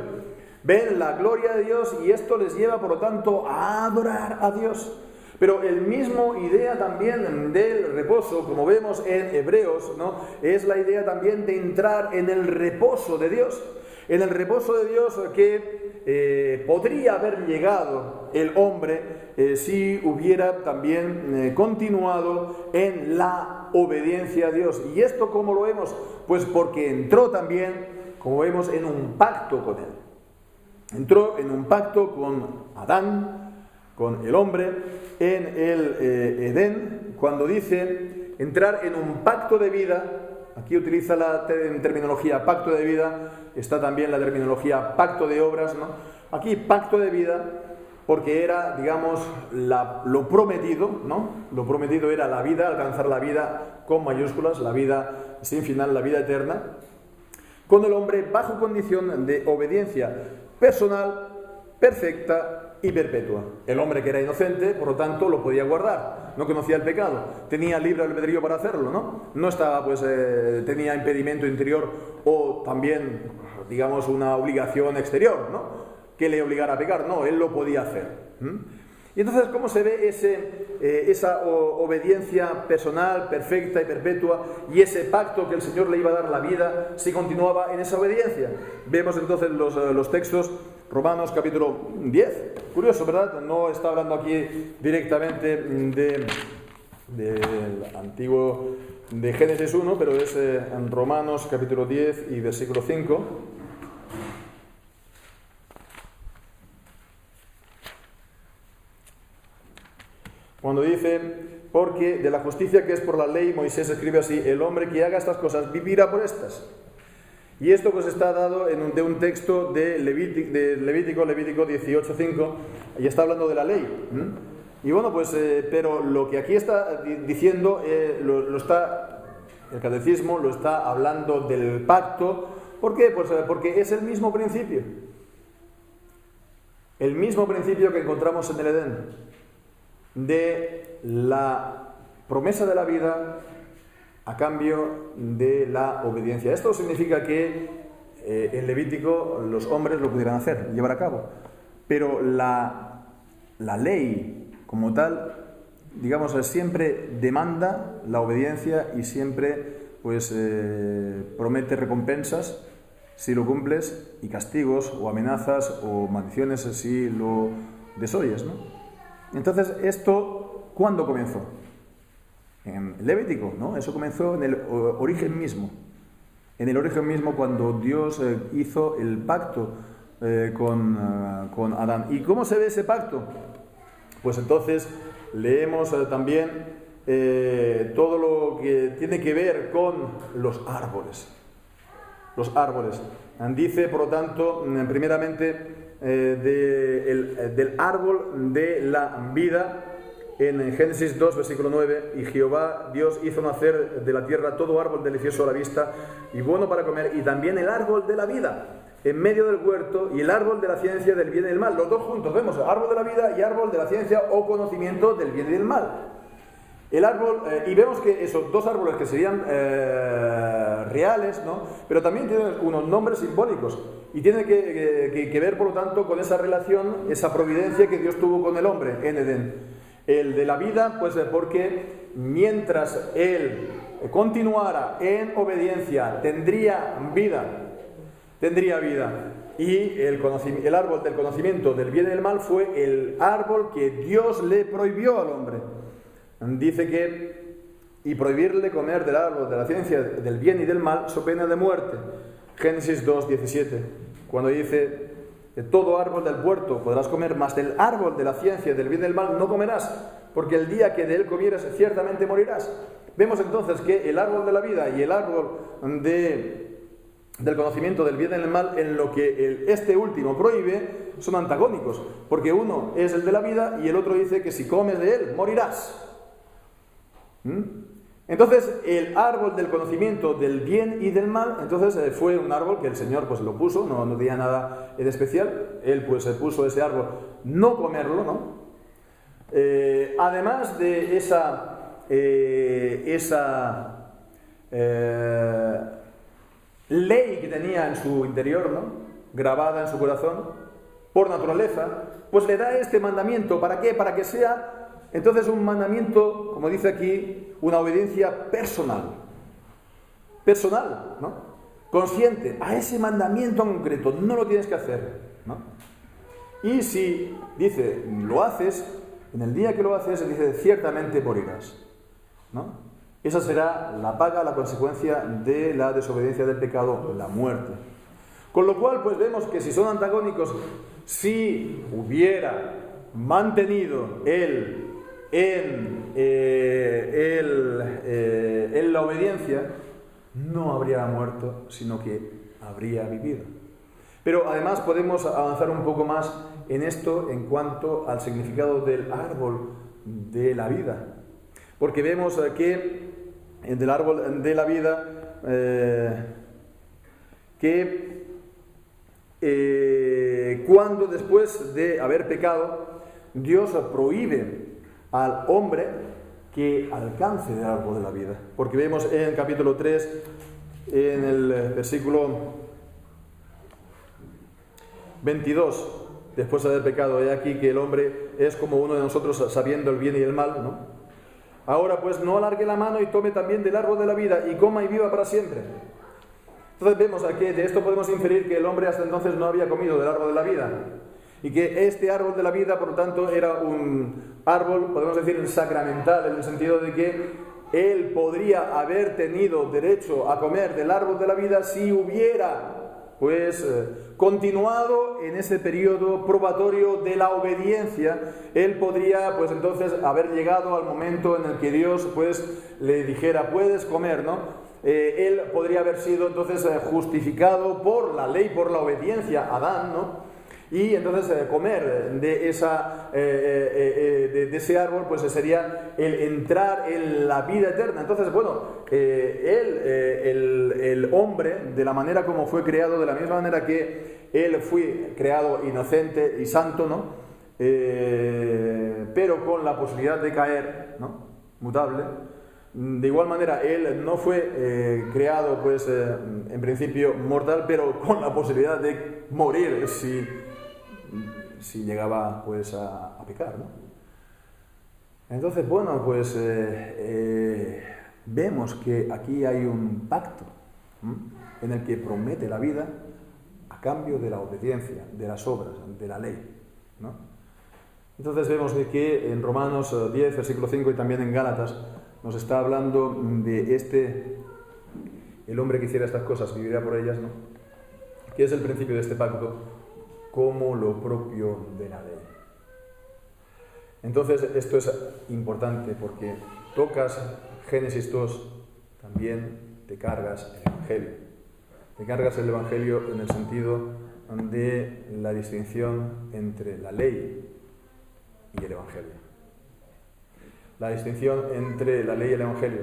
Ven la gloria de Dios y esto les lleva, por lo tanto, a adorar a Dios. Pero el mismo idea también del reposo, como vemos en Hebreos, ¿no?, es la idea también de entrar en el reposo de Dios. En el reposo de Dios que podría haber llegado el hombre si hubiera también continuado en la obediencia a Dios. ¿Y esto cómo lo vemos? Pues porque entró también, como vemos, en un pacto con Él. Entró en un pacto con Adán, con el hombre, en el Edén, cuando dice entrar en un pacto de vida. Aquí utiliza la terminología pacto de vida, está también la terminología pacto de obras, ¿no? Aquí pacto de vida, porque era, digamos, lo prometido, ¿no? Lo prometido era la vida, alcanzar la vida con mayúsculas, la vida sin final, la vida eterna, con el hombre bajo condición de obediencia personal, perfecta y perpetua. El hombre que era inocente, por lo tanto, lo podía guardar, no conocía el pecado, tenía libre albedrío para hacerlo, ¿no? No estaba, pues, tenía impedimento interior o también, digamos, una obligación exterior, ¿no?, que le obligara a pecar. No, él lo podía hacer. Y entonces, ¿cómo se ve esa obediencia personal, perfecta y perpetua, y ese pacto que el Señor le iba a dar la vida si continuaba en esa obediencia? Vemos entonces los textos. Romanos capítulo 10, curioso, ¿verdad? No está hablando aquí directamente del antiguo, de Génesis 1, pero es en Romanos capítulo 10 y versículo 5. Cuando dice, porque de la justicia que es por la ley, Moisés escribe así, el hombre que haga estas cosas vivirá por estas. Y esto pues está dado de un texto de Levítico 18:5, y está hablando de la ley. Y bueno, pues, pero lo que aquí está diciendo, el catecismo lo está hablando del pacto. ¿Por qué? Pues porque es el mismo principio. El mismo principio que encontramos en el Edén, de la promesa de la vida a cambio de la obediencia. Esto significa que en Levítico los hombres lo pudieran hacer, llevar a cabo, pero la ley como tal, digamos, siempre demanda la obediencia y siempre pues promete recompensas si lo cumples y castigos o amenazas o maldiciones si lo desoyes, ¿no? Entonces, ¿esto cuándo comenzó? En Levítico, ¿no? Eso comenzó en el origen mismo. En el origen mismo, cuando Dios hizo el pacto con Adán. ¿Y cómo se ve ese pacto? Pues entonces leemos también todo lo que tiene que ver con los árboles. Los árboles. Dice, por lo tanto, primeramente del árbol de la vida, en Génesis 2, versículo 9, y Jehová Dios hizo nacer de la tierra todo árbol delicioso a la vista y bueno para comer, y también el árbol de la vida en medio del huerto, y el árbol de la ciencia del bien y del mal. Los dos juntos vemos árbol de la vida y árbol de la ciencia o conocimiento del bien y del mal. El árbol, y vemos que esos dos árboles que serían reales, ¿no? Pero también tienen unos nombres simbólicos y tiene que ver, por lo tanto, con esa relación, esa providencia que Dios tuvo con el hombre en Edén. El de la vida, pues porque mientras él continuara en obediencia, tendría vida. Y el árbol del conocimiento del bien y del mal fue el árbol que Dios le prohibió al hombre. Dice que, y prohibirle comer del árbol de la ciencia del bien y del mal, so pena de muerte. Génesis 2:17, cuando dice, de todo árbol del huerto podrás comer, mas del árbol de la ciencia del bien y del mal no comerás, porque el día que de él comieres ciertamente morirás. Vemos entonces que el árbol de la vida y el árbol del conocimiento del bien y del mal, en lo que este último prohíbe, son antagónicos, porque uno es el de la vida y el otro dice que si comes de él morirás. Entonces el árbol del conocimiento del bien y del mal, entonces fue un árbol que el Señor pues lo puso, no tenía nada de especial. Él pues puso ese árbol, no comerlo, ¿no? Además de esa ley que tenía en su interior, ¿no? Grabada en su corazón por naturaleza, pues le da este mandamiento. ¿Para qué? Para que sea entonces un mandamiento, como dice aquí, una obediencia personal, ¿no? Consciente a ese mandamiento en concreto, no lo tienes que hacer, ¿no? Y si dice, lo haces, en el día que lo haces, dice, ciertamente morirás, ¿no? Esa será la paga, la consecuencia de la desobediencia del pecado, la muerte. Con lo cual, pues vemos que si son antagónicos, si hubiera mantenido él en la obediencia, no habría muerto, sino que habría vivido. Pero además podemos avanzar un poco más en esto en cuanto al significado del árbol de la vida, porque vemos que del árbol de la vida cuando después de haber pecado, Dios prohíbe al hombre que alcance el árbol de la vida, porque vemos en el capítulo 3, en el versículo 22, después de haber pecado, he aquí que el hombre es como uno de nosotros, sabiendo el bien y el mal, ¿no? Ahora pues no alargue la mano y tome también del árbol de la vida y coma y viva para siempre. Entonces vemos aquí, de esto podemos inferir que el hombre hasta entonces no había comido del árbol de la vida, y que este árbol de la vida, por lo tanto, era un árbol, podemos decir, sacramental, en el sentido de que él podría haber tenido derecho a comer del árbol de la vida si hubiera pues continuado en ese periodo probatorio de la obediencia, él podría pues entonces haber llegado al momento en el que Dios pues le dijera puedes comer, ¿no? Él podría haber sido entonces justificado por la ley, por la obediencia a Adán, ¿no? Y entonces comer de ese árbol pues sería el entrar en la vida eterna. Entonces, bueno, el hombre, de la manera como fue creado, de la misma manera que él fue creado inocente y santo, ¿no? Pero con la posibilidad de caer, ¿no? Mutable. De igual manera, él no fue creado, pues, en principio mortal, pero con la posibilidad de morir si llegaba pues a pecar, ¿no? Entonces, bueno, pues vemos que aquí hay un pacto en el que promete la vida a cambio de la obediencia, de las obras, de la ley, ¿no? Entonces vemos que en Romanos 10, versículo 5 y también en Gálatas nos está hablando de el hombre que hiciera estas cosas vivirá por ellas, ¿no? ¿Qué es el principio de este pacto? Como lo propio de la ley. Entonces, esto es importante porque tocas Génesis 2, también te cargas el Evangelio. Te cargas el Evangelio en el sentido de la distinción entre la ley y el Evangelio. La distinción entre la ley y el Evangelio.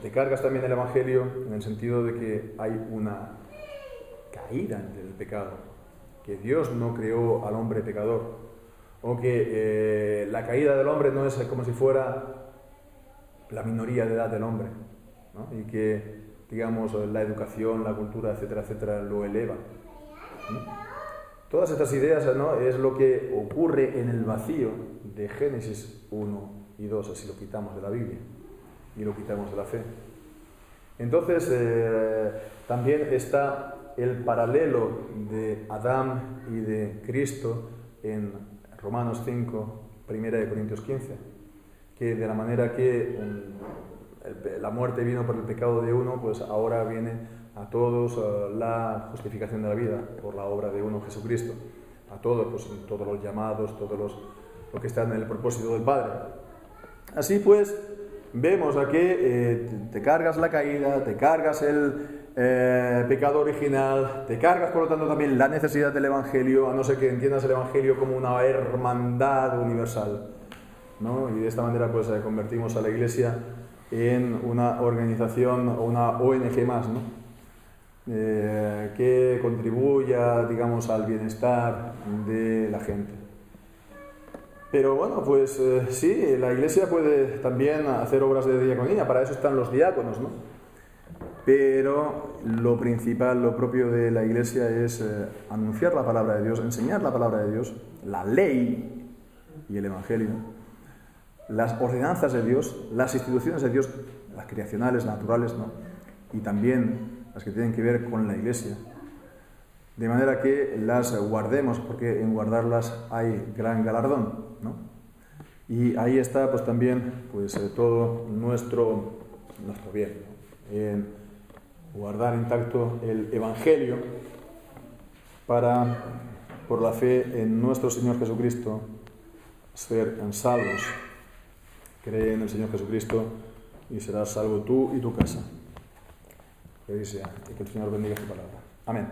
Te cargas también el Evangelio en el sentido de que hay una caída del pecado, que Dios no creó al hombre pecador, o que la caída del hombre no es como si fuera la minoría de edad del hombre, ¿no? Y que, digamos, la educación, la cultura, etcétera, etcétera, lo eleva, ¿no? Todas estas ideas, ¿no? Es lo que ocurre en el vacío de Génesis 1 y 2, si lo quitamos de la Biblia y lo quitamos de la fe. Entonces, también está el paralelo de Adán y de Cristo en Romanos 5, 1 Corintios 15, que de la manera que la muerte vino por el pecado de uno, pues ahora viene a todos la justificación de la vida por la obra de uno, Jesucristo. A todos, pues todos los llamados, todos los que están en el propósito del Padre. Así pues, vemos aquí te cargas la caída, te cargas el pecado original, te cargas por lo tanto también la necesidad del Evangelio, a no ser que entiendas el Evangelio como una hermandad universal, ¿no? Y de esta manera pues convertimos a la Iglesia en una organización o una ONG más, ¿no? Que contribuya, digamos, al bienestar de la gente. Pero bueno, pues sí, la Iglesia puede también hacer obras de diaconía, para eso están los diáconos, ¿no? Pero lo principal, lo propio de la Iglesia es anunciar la palabra de Dios, enseñar la palabra de Dios, la ley y el Evangelio, las ordenanzas de Dios, las instituciones de Dios, las creacionales, naturales, ¿no? Y también las que tienen que ver con la Iglesia, de manera que las guardemos, porque en guardarlas hay gran galardón, ¿no? Y ahí está pues también pues todo nuestro bien, ¿no? En guardar intacto el Evangelio para, por la fe en nuestro Señor Jesucristo, ser salvos. Cree en el Señor Jesucristo y serás salvo tú y tu casa. Que dice, y que el Señor bendiga su palabra. Amén.